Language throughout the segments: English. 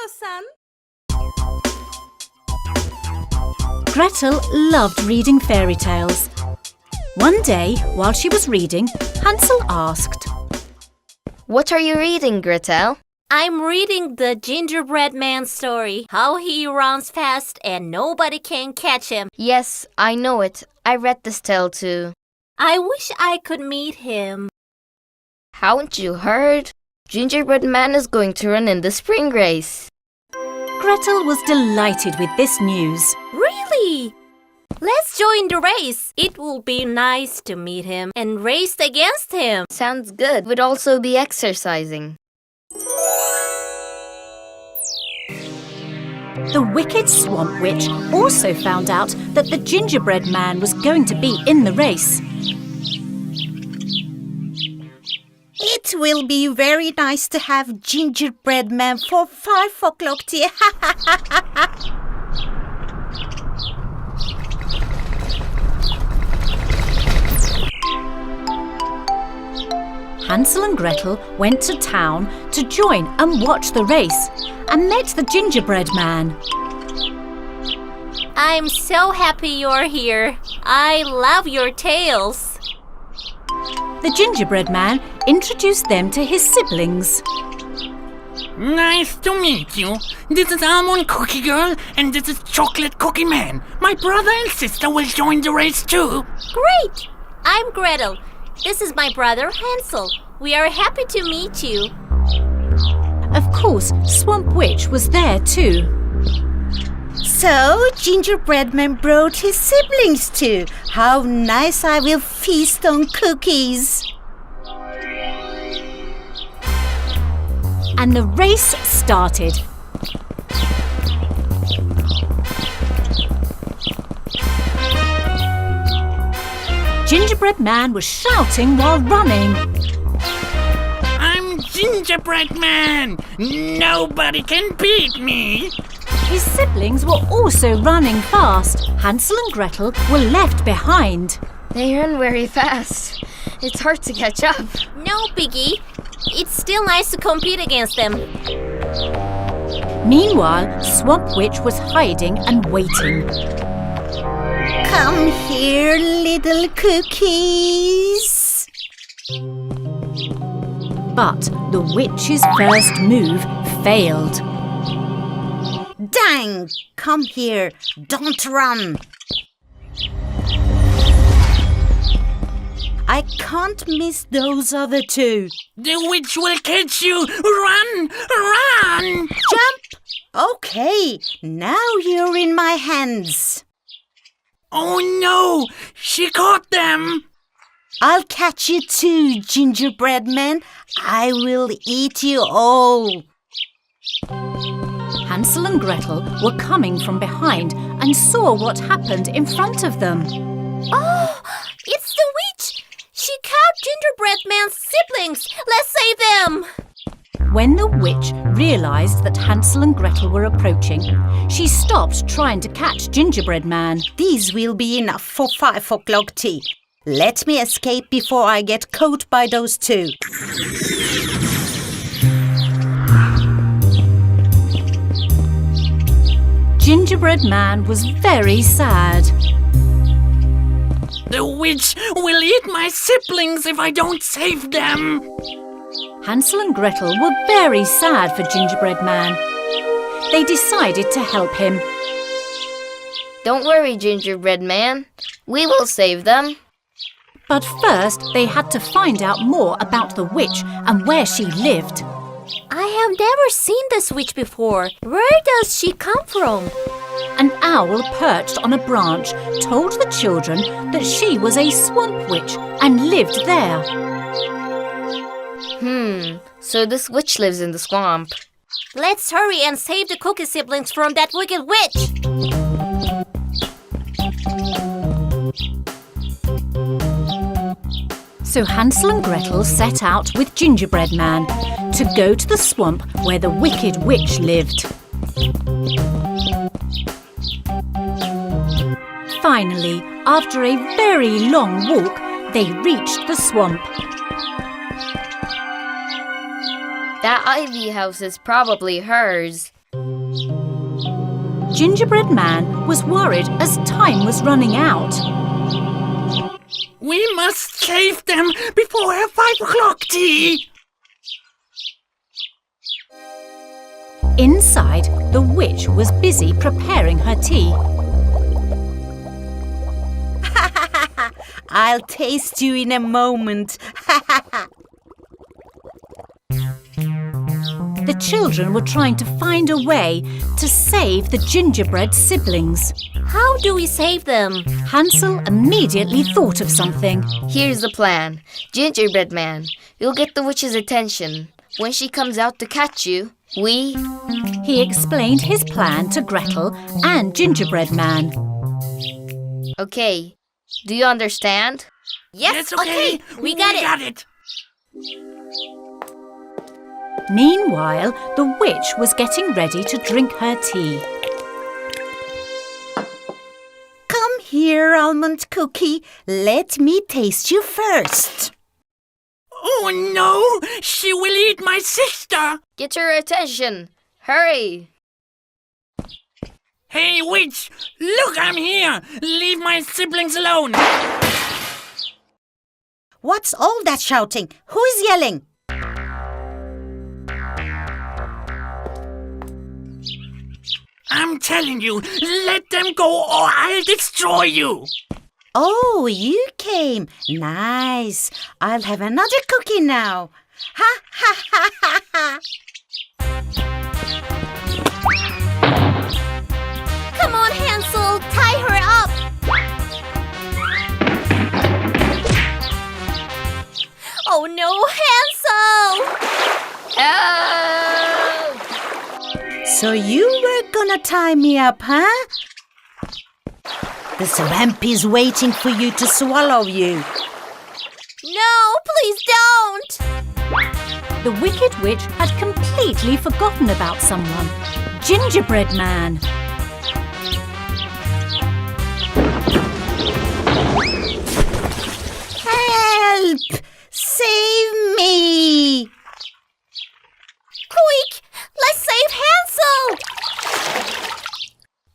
KONDOSAN. Gretel loved reading fairy tales. One day, while she was reading, Hansel asked, "What are you reading, Gretel?" I'm reading the Gingerbread Man story, how he runs fast and nobody can catch him. Yes, I know it. I read this tale too. I wish I could meet him. Haven't you heard? Gingerbread Man is going to run in the spring race. Gretel was delighted with this news. Really? Let's join the race. It will be nice to meet him and race against him. Sounds good. We'd also be exercising. The wicked swamp witch also found out that the gingerbread man was going to be in the race. It will be very nice to have Gingerbread Man for 5 o'clock tea. Hansel and Gretel went to town to join and watch the race and met the gingerbread man. I'm so happy you're here. I love your tales. The gingerbread man introduced them to his siblings. Nice to meet you. This is Almond Cookie Girl and this is Chocolate Cookie Man. My brother and sister will join the race too. Great! I'm Gretel. This is my brother Hansel. We are happy to meet you. Of course, Swamp Witch was there too. So, Gingerbread Man brought his siblings too. How nice, I will feast on cookies. And the race started. Gingerbread Man was shouting while running. I'm Gingerbread Man. Nobody can beat me. His siblings were also running fast. Hansel and Gretel were left behind. They run very fast. It's hard to catch up. No, Piggy. It's still nice to compete against them. Meanwhile, Swamp Witch was hiding and waiting. Come here, little cookies. But the witch's first move failed. Dang! Come here. Don't run. I can't miss those other two. The witch will catch you. Run! Run! Jump! Okay, now you're in my hands. Oh no! She caught them! I'll catch you too, Gingerbread Man. I will eat you all. Hansel and Gretel were coming from behind and saw what happened in front of them. Oh, it's the witch! She caught Gingerbread Man's siblings. Let's save them! When the witch realized that Hansel and Gretel were approaching, she stopped trying to catch Gingerbread Man. These will be enough for 5 o'clock tea. Let me escape before I get caught by those two. Gingerbread Man was very sad. The witch will eat my siblings if I don't save them. Hansel and Gretel were very sad for Gingerbread Man. They decided to help him. Don't worry, Gingerbread Man. We will save them. But first, they had to find out more about the witch and where she lived. I have never seen this witch before. Where does she come from? An owl perched on a branch told the children that she was a swamp witch and lived there. So this witch lives in the swamp. Let's hurry and save the Cookie siblings from that wicked witch. So Hansel and Gretel set out with Gingerbread Man to go to the swamp where the wicked witch lived. Finally, after a very long walk, they reached the swamp. That ivy house is probably hers. Gingerbread Man was worried as time was running out. We must save them before her 5 o'clock tea. Inside, the witch was busy preparing her tea. I'll taste you in a moment. The children were trying to find a way to save the gingerbread siblings. How do we save them? Hansel immediately thought of something. Here's the plan. Gingerbread Man, you'll get the witch's attention. When she comes out to catch you, He explained his plan to Gretel and Gingerbread Man. Okay, do you understand? Yes, It's okay. we got it. Meanwhile, the witch was getting ready to drink her tea. Come here, almond cookie. Let me taste you first. Oh no! She will eat my sister! Get her attention. Hurry! Hey, witch! Look, I'm here! Leave my siblings alone! What's all that shouting? Who is yelling? I'm telling you, let them go or I'll destroy you! Oh, you came. Nice. I'll have another cookie now. Ha ha ha ha ha. Come on, Hansel, tie her up. Oh no, Hansel! Help! So you were gonna tie me up, huh? The swamp is waiting for you to swallow you. No, please don't! The Wicked Witch had completely forgotten about someone. Gingerbread Man. Help! Save me! Quick! Let's save Hansel!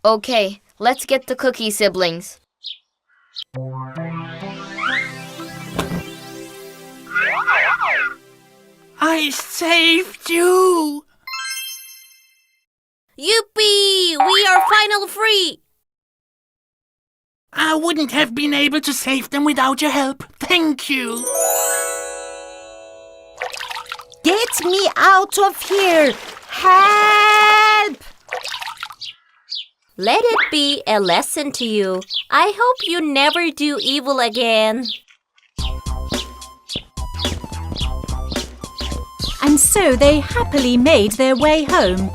Okay, let's get the cookie, siblings. I saved you! Yippee! We are finally free! I wouldn't have been able to save them without your help. Thank you! Get me out of here! Help! Let it be a lesson to you. I hope you never do evil again. And so they happily made their way home.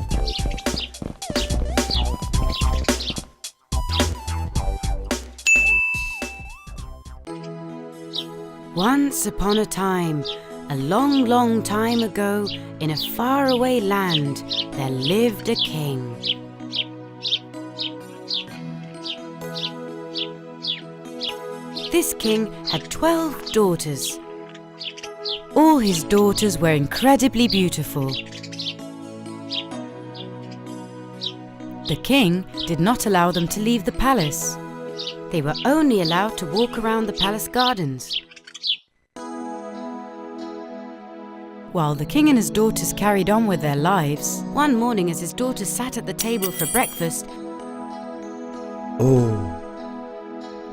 Once upon a time, a long, long time ago, in a faraway land, there lived a king. This king had 12 daughters. All his daughters were incredibly beautiful. The king did not allow them to leave the palace. They were only allowed to walk around the palace gardens. While the king and his daughters carried on with their lives, one morning as his daughters sat at the table for breakfast,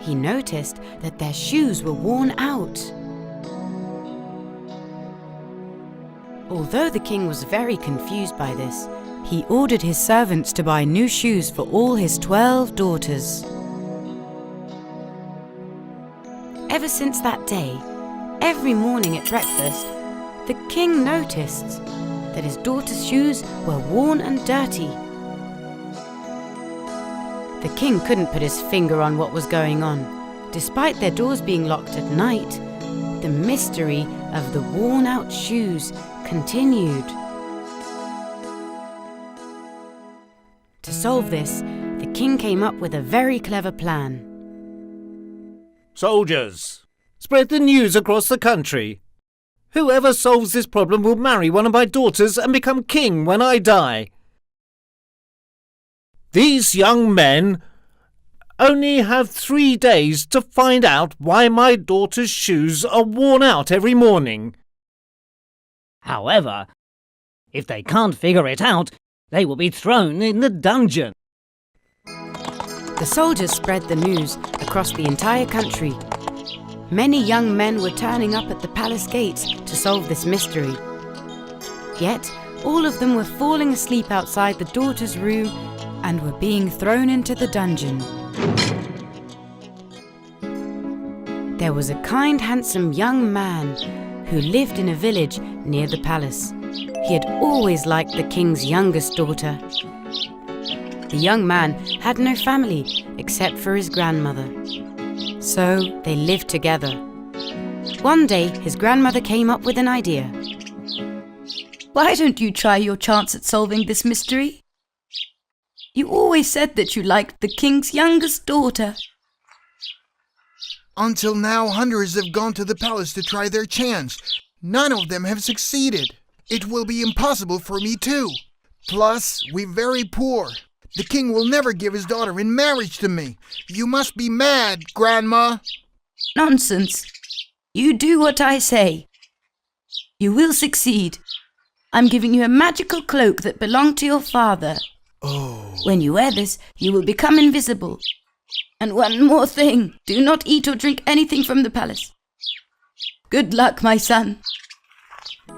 he noticed that their shoes were worn out. Although the king was very confused by this, he ordered his servants to buy new shoes for all his 12 daughters. Ever since that day, every morning at breakfast, the king noticed that his daughters' shoes were worn and dirty. The king couldn't put his finger on what was going on. Despite their doors being locked at night, the mystery of the worn-out shoes continued. To solve this, the king came up with a very clever plan. Soldiers, spread the news across the country. Whoever solves this problem will marry one of my daughters and become king when I die. These young men only have 3 days to find out why my daughter's shoes are worn out every morning. However, if they can't figure it out, they will be thrown in the dungeon. The soldiers spread the news across the entire country. Many young men were turning up at the palace gates to solve this mystery. Yet, all of them were falling asleep outside the daughter's room and were being thrown into the dungeon. There was a kind, handsome young man who lived in a village near the palace. He had always liked the king's youngest daughter. The young man had no family except for his grandmother. So they lived together. One day, his grandmother came up with an idea. Why don't you try your chance at solving this mystery? You always said that you liked the king's youngest daughter. Until now, hundreds have gone to the palace to try their chance. None of them have succeeded. It will be impossible for me too. Plus, we're very poor. The king will never give his daughter in marriage to me. You must be mad, Grandma. Nonsense. You do what I say. You will succeed. I'm giving you a magical cloak that belonged to your father. Oh. When you wear this, you will become invisible. And one more thing, do not eat or drink anything from the palace. Good luck, my son.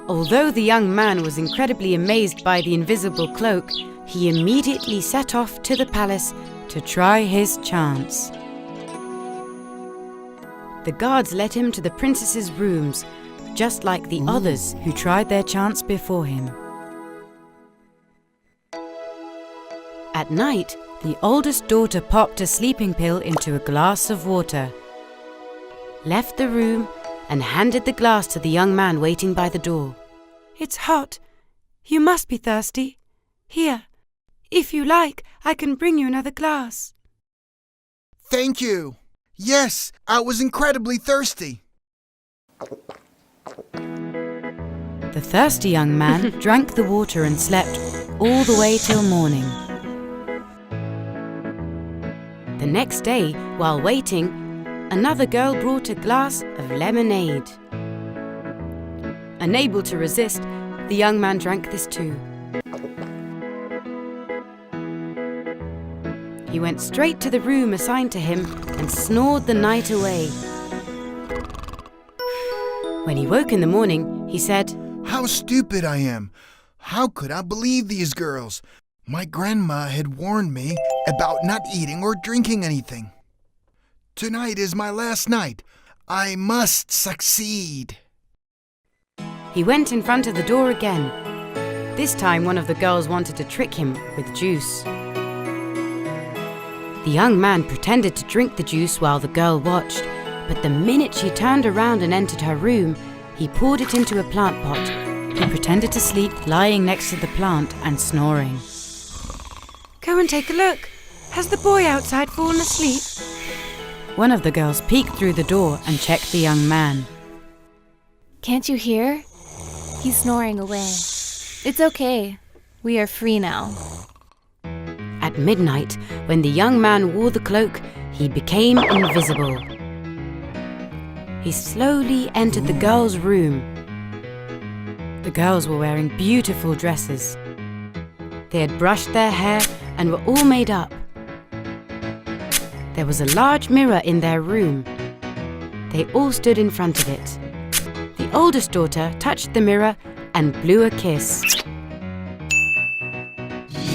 Although the young man was incredibly amazed by the invisible cloak, he immediately set off to the palace to try his chance. The guards led him to the princess's rooms, just like the others who tried their chance before him. At night, the oldest daughter popped a sleeping pill into a glass of water, left the room, and handed the glass to the young man waiting by the door. It's hot. You must be thirsty. Here, if you like, I can bring you another glass. Thank you. Yes, I was incredibly thirsty. The thirsty young man drank the water and slept all the way till morning. The next day, while waiting, another girl brought a glass of lemonade. Unable to resist, the young man drank this too. He went straight to the room assigned to him and snored the night away. When he woke in the morning, he said, How stupid I am. How could I believe these girls? My grandma had warned me about not eating or drinking anything. Tonight is my last night. I must succeed. He went in front of the door again. This time one of the girls wanted to trick him with juice. The young man pretended to drink the juice while the girl watched, but the minute she turned around and entered her room, he poured it into a plant pot. He pretended to sleep lying next to the plant and snoring. Go and take a look. Has the boy outside fallen asleep? One of the girls peeked through the door and checked the young man. Can't you hear? He's snoring away. It's okay. We are free now. At midnight, when the young man wore the cloak, he became invisible. He slowly entered the girls' room. The girls were wearing beautiful dresses. They had brushed their hair and were all made up. There was a large mirror in their room. They all stood in front of it. The oldest daughter touched the mirror and blew a kiss.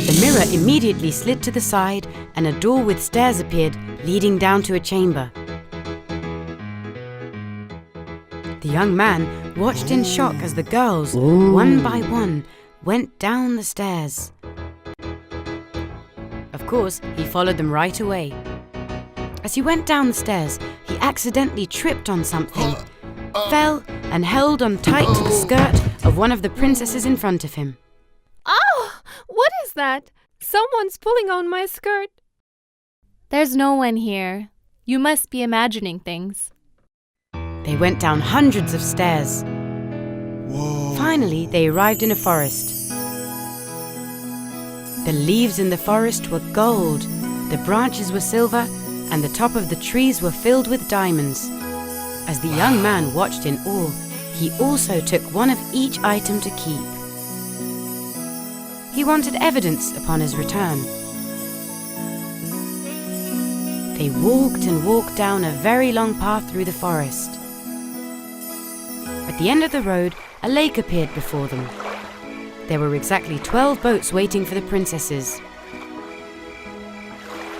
The mirror immediately slid to the side and a door with stairs appeared, leading down to a chamber. The young man watched in shock as the girls, one by one, went down the stairs. Of course, he followed them right away. As he went down the stairs, he accidentally tripped on something, fell and held on tight to the skirt of one of the princesses in front of him. Oh! What is that? Someone's pulling on my skirt. There's no one here. You must be imagining things. They went down hundreds of stairs. Finally, they arrived in a forest. The leaves in the forest were gold, the branches were silver, and the top of the trees were filled with diamonds. As the young man watched in awe, he also took one of each item to keep. He wanted evidence upon his return. They walked and walked down a very long path through the forest. At the end of the road, a lake appeared before them. There were exactly 12 boats waiting for the princesses.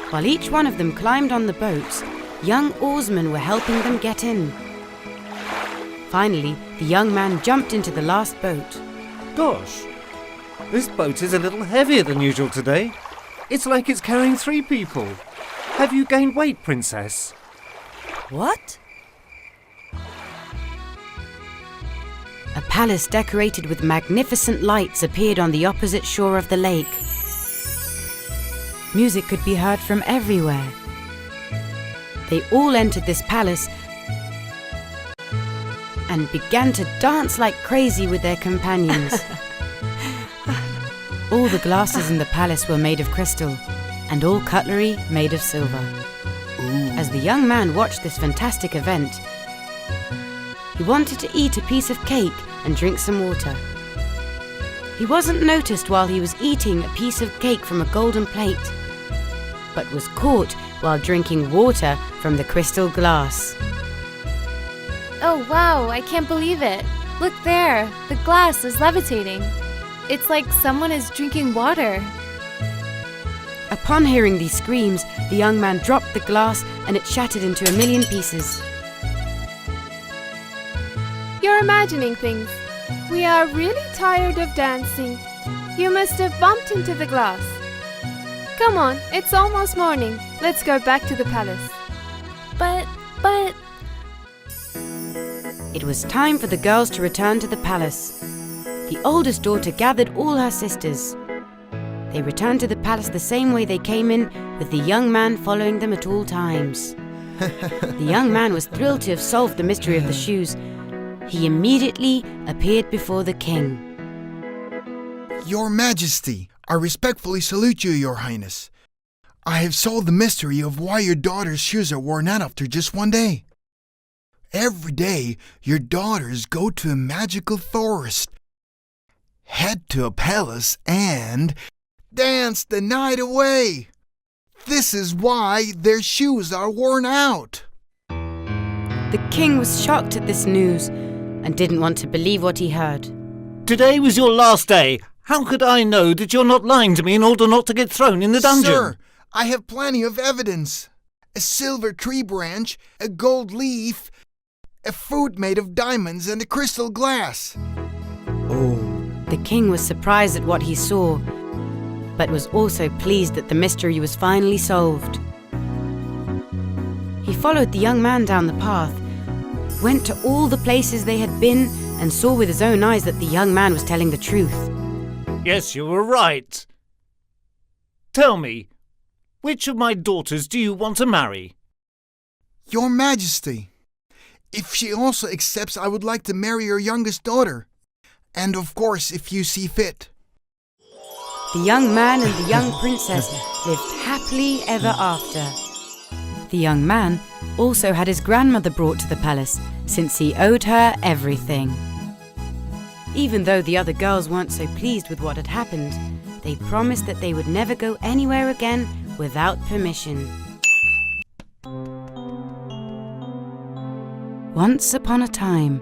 While each one of them climbed on the boats, young oarsmen were helping them get in. Finally, the young man jumped into the last boat. Gosh, this boat is a little heavier than usual today. It's like it's carrying 3 people. Have you gained weight, Princess? What? A palace decorated with magnificent lights appeared on the opposite shore of the lake. Music could be heard from everywhere. They all entered this palace and began to dance like crazy with their companions. All the glasses in the palace were made of crystal, and all cutlery made of silver. As the young man watched this fantastic event, he wanted to eat a piece of cake and drink some water. He wasn't noticed while he was eating a piece of cake from a golden plate, but was caught while drinking water from the crystal glass. Oh wow, I can't believe it. Look there, the glass is levitating. It's like someone is drinking water. Upon hearing these screams, the young man dropped the glass and it shattered into a million pieces. You're imagining things. We are really tired of dancing. You must have bumped into the glass. Come on, it's almost morning. Let's go back to the palace. But... It was time for the girls to return to the palace. The oldest daughter gathered all her sisters. They returned to the palace the same way they came in, with the young man following them at all times. The young man was thrilled to have solved the mystery of the shoes. He immediately appeared before the king. Your Majesty, I respectfully salute you, Your Highness. I have solved the mystery of why your daughter's shoes are worn out after just one day. Every day, your daughters go to a magical forest, head to a palace, and dance the night away. This is why their shoes are worn out. The king was shocked at this news and didn't want to believe what he heard. Today was your last day. How could I know that you're not lying to me in order not to get thrown in the dungeon? Sir, I have plenty of evidence. A silver tree branch, a gold leaf, a fruit made of diamonds, and a crystal glass. The king was surprised at what he saw, but was also pleased that the mystery was finally solved. He followed the young man down the path, went to all the places they had been, and saw with his own eyes that the young man was telling the truth. Yes, you were right. Tell me, which of my daughters do you want to marry? Your Majesty, if she also accepts, I would like to marry your youngest daughter. And of course, if you see fit. The young man and the young princess lived happily ever after. The young man also had his grandmother brought to the palace, since he owed her everything. Even though the other girls weren't so pleased with what had happened, they promised that they would never go anywhere again without permission. Once upon a time,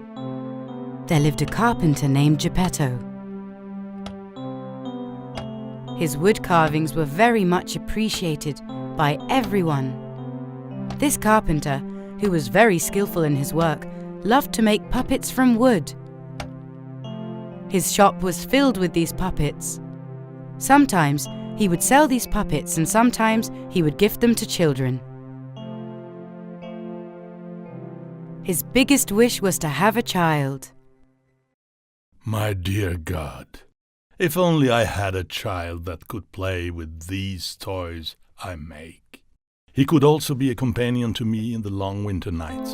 there lived a carpenter named Geppetto. His wood carvings were very much appreciated by everyone. This carpenter, who was very skillful in his work, loved to make puppets from wood. His shop was filled with these puppets. Sometimes he would sell these puppets and sometimes he would gift them to children. His biggest wish was to have a child. My dear God, if only I had a child that could play with these toys I make. He could also be a companion to me in the long winter nights.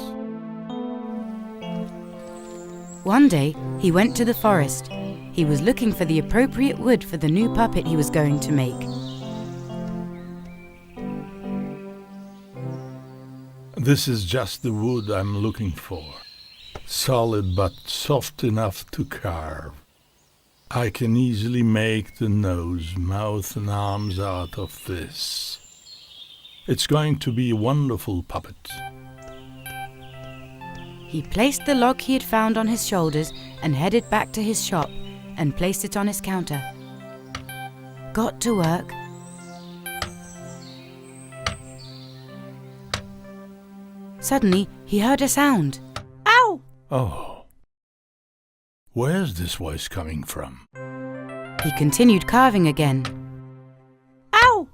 One day, he went to the forest. He was looking for the appropriate wood for the new puppet he was going to make. This is just the wood I'm looking for. Solid but soft enough to carve. I can easily make the nose, mouth and arms out of this. It's going to be a wonderful puppet. He placed the log he had found on his shoulders and headed back to his shop and placed it on his counter. Got to work. Suddenly, he heard a sound. Ow! Oh. Where's this voice coming from? He continued carving again. Ow!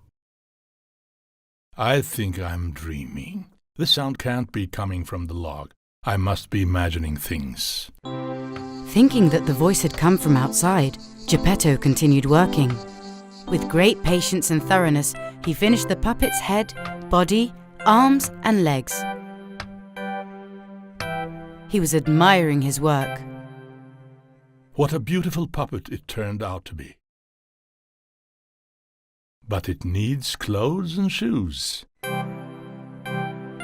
I think I'm dreaming. The sound can't be coming from the log. I must be imagining things. Thinking that the voice had come from outside, Geppetto continued working. With great patience and thoroughness, he finished the puppet's head, body, arms and legs. He was admiring his work. What a beautiful puppet it turned out to be. But it needs clothes and shoes.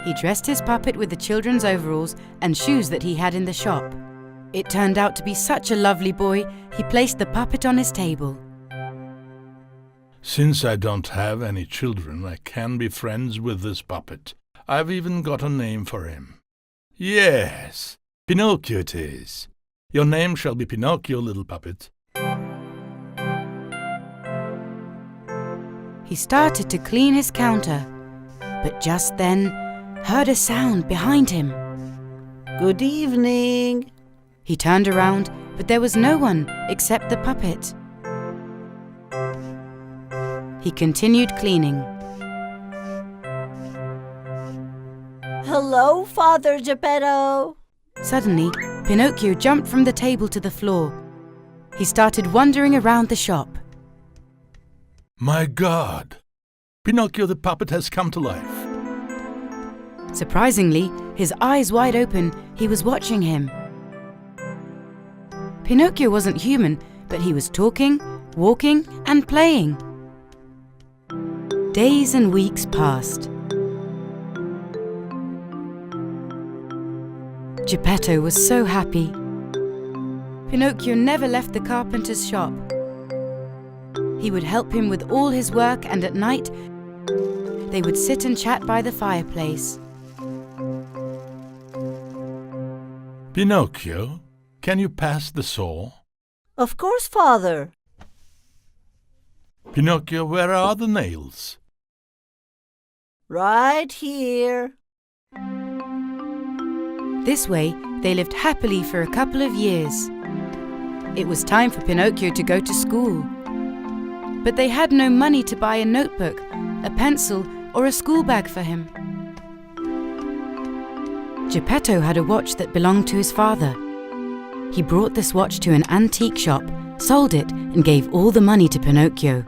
He dressed his puppet with the children's overalls and shoes that he had in the shop. It turned out to be such a lovely boy, he placed the puppet on his table. Since I don't have any children, I can be friends with this puppet. I've even got a name for him. Yes, Pinocchio it is. Your name shall be Pinocchio, little puppet. He started to clean his counter, but just then heard a sound behind him. Good evening. He turned around, but there was no one except the puppet. He continued cleaning. Hello, Father Geppetto. Suddenly, Pinocchio jumped from the table to the floor. He started wandering around the shop. My God! Pinocchio the puppet has come to life. Surprisingly, his eyes wide open, he was watching him. Pinocchio wasn't human, but he was talking, walking, and playing. Days and weeks passed. Geppetto was so happy. Pinocchio never left the carpenter's shop. He would help him with all his work, and at night, they would sit and chat by the fireplace. Pinocchio, can you pass the saw? Of course, Father. Pinocchio, where are the nails? Right here. This way, they lived happily for a couple of years. It was time for Pinocchio to go to school. But they had no money to buy a notebook, a pencil, or a school bag for him. Geppetto had a watch that belonged to his father. He brought this watch to an antique shop, sold it, and gave all the money to Pinocchio.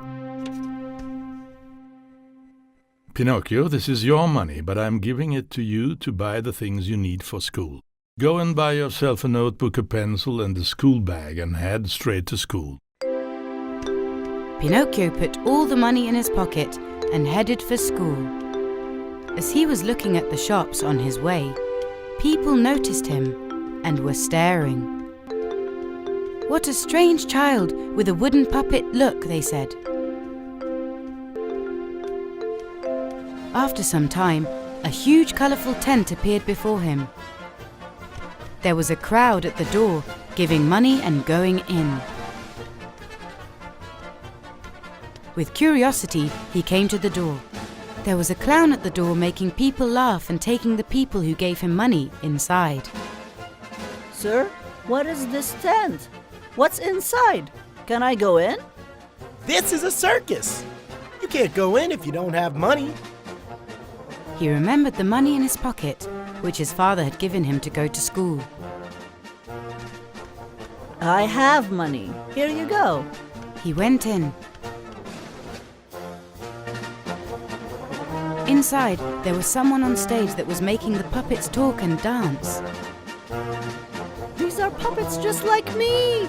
Pinocchio, this is your money, but I'm giving it to you to buy the things you need for school. Go and buy yourself a notebook, a pencil, and a school bag, and head straight to school. Pinocchio put all the money in his pocket and headed for school. As he was looking at the shops on his way, people noticed him and were staring. "What a strange child with a wooden puppet look," they said. After some time, a huge colourful tent appeared before him. There was a crowd at the door, giving money and going in. With curiosity, he came to the door. There was a clown at the door making people laugh and taking the people who gave him money inside. Sir, what is this tent? What's inside? Can I go in? This is a circus. You can't go in if you don't have money. He remembered the money in his pocket, which his father had given him to go to school. I have money. Here you go. He went in. Inside, there was someone on stage that was making the puppets talk and dance. These are puppets just like me.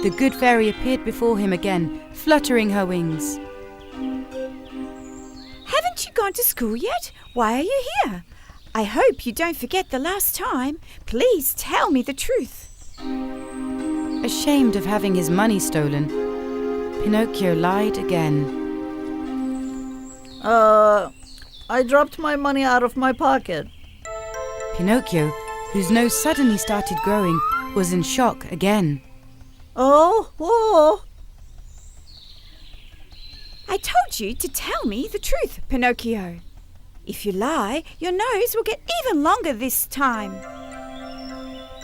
the good fairy appeared before him again, fluttering her wings. Haven't you gone to school yet? Why are you here? I hope you don't forget the last time. Please tell me the truth. Ashamed of having his money stolen, Pinocchio lied again. I dropped my money out of my pocket. Pinocchio, whose nose suddenly started growing, was in shock again. Oh! I told you to tell me the truth, Pinocchio. If you lie, your nose will get even longer this time.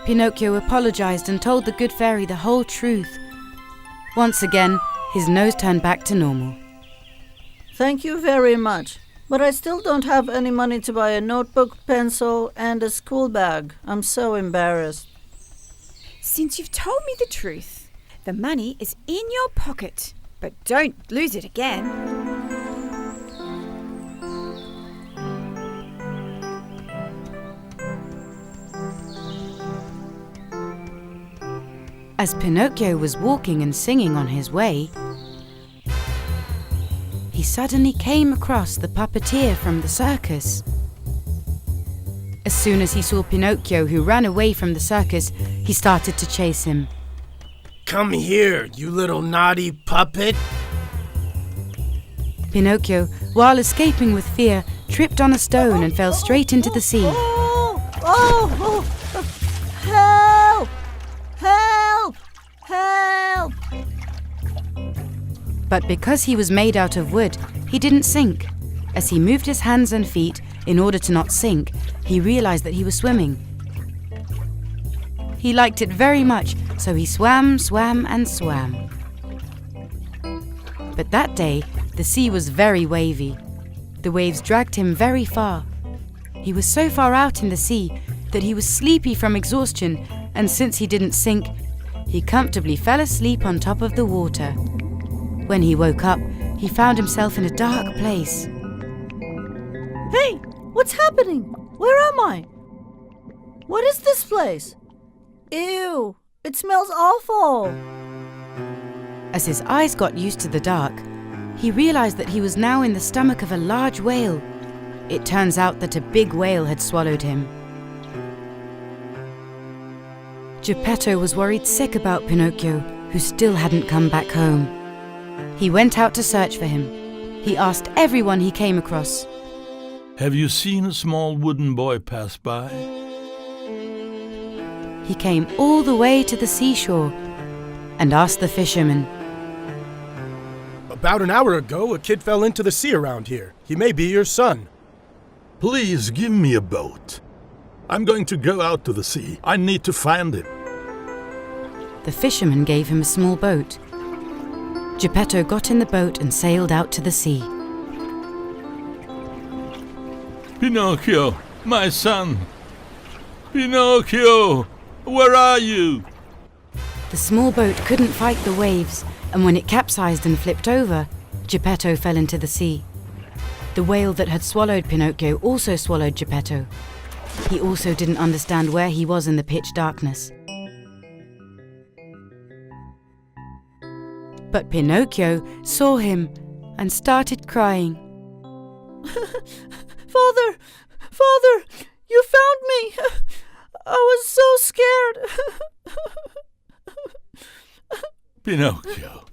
Pinocchio apologized and told the good fairy the whole truth. Once again, his nose turned back to normal. Thank you very much. But I still don't have any money to buy a notebook, pencil, and a school bag. I'm so embarrassed. Since you've told me the truth, the money is in your pocket. But don't lose it again. As Pinocchio was walking and singing on his way, he suddenly came across the puppeteer from the circus. As soon as he saw Pinocchio, who ran away from the circus, he started to chase him. Come here, you little naughty puppet! Pinocchio, while escaping with fear, tripped on a stone and fell straight into the sea. Oh! Help! Help! Help! But because he was made out of wood, he didn't sink. As he moved his hands and feet in order to not sink, he realized that he was swimming. He liked it very much, so he swam. But that day, the sea was very wavy. The waves dragged him very far. He was so far out in the sea that he was sleepy from exhaustion, and since he didn't sink, he comfortably fell asleep on top of the water. When he woke up, he found himself in a dark place. Hey, what's happening? Where am I? What is this place? Ew, it smells awful. As his eyes got used to the dark, he realized that he was now in the stomach of a large whale. It turns out that a big whale had swallowed him. Geppetto was worried sick about Pinocchio, who still hadn't come back home. He went out to search for him. He asked everyone he came across. Have you seen a small wooden boy pass by? He came all the way to the seashore and asked the fisherman. About an hour ago, a kid fell into the sea around here. He may be your son. Please give me a boat. I'm going to go out to the sea. I need to find him. The fisherman gave him a small boat. Geppetto got in the boat and sailed out to the sea. Pinocchio, my son! Pinocchio, where are you? The small boat couldn't fight the waves, and when it capsized and flipped over, Geppetto fell into the sea. The whale that had swallowed Pinocchio also swallowed Geppetto. He also didn't understand where he was in the pitch darkness. But Pinocchio saw him and started crying. Father, you found me. I was so scared. Pinocchio,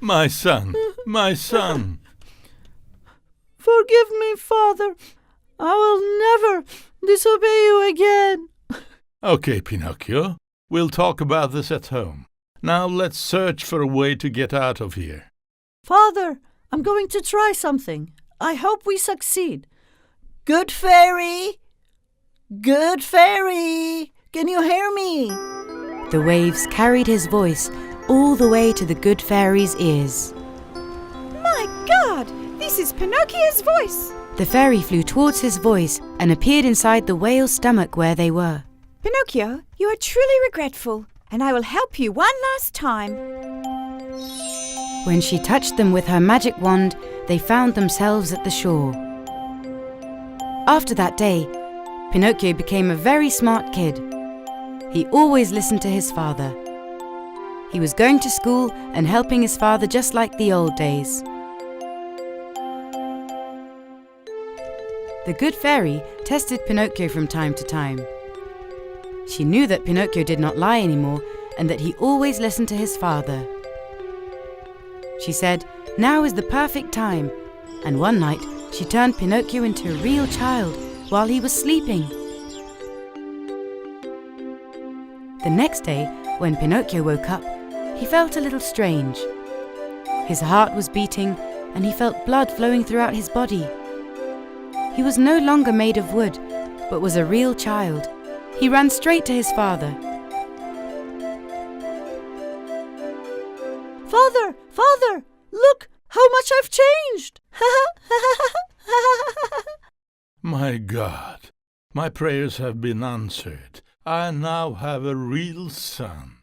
my son, my son. Forgive me, Father. I will never disobey you again. Okay, Pinocchio, we'll talk about this at home. Now let's search for a way to get out of here. Father, I'm going to try something. I hope we succeed. Good fairy! Good fairy! Can you hear me? The waves carried his voice all the way to the good fairy's ears. My God! This is Pinocchio's voice! The fairy flew towards his voice and appeared inside the whale's stomach where they were. Pinocchio, you are truly regretful, and I will help you one last time. When she touched them with her magic wand, they found themselves at the shore. After that day, Pinocchio became a very smart kid. He always listened to his father. He was going to school and helping his father just like the old days. The good fairy tested Pinocchio from time to time. She knew that Pinocchio did not lie anymore and that he always listened to his father. She said, now is the perfect time, and one night she turned Pinocchio into a real child while he was sleeping. The next day, when Pinocchio woke up, he felt a little strange. His heart was beating and he felt blood flowing throughout his body. He was no longer made of wood, but was a real child. He ran straight to his father. Father, Father, look how much I've changed! My God, my prayers have been answered. I now have a real son.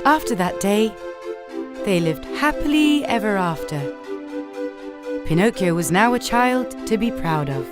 After that day, they lived happily ever after. Pinocchio was now a child to be proud of.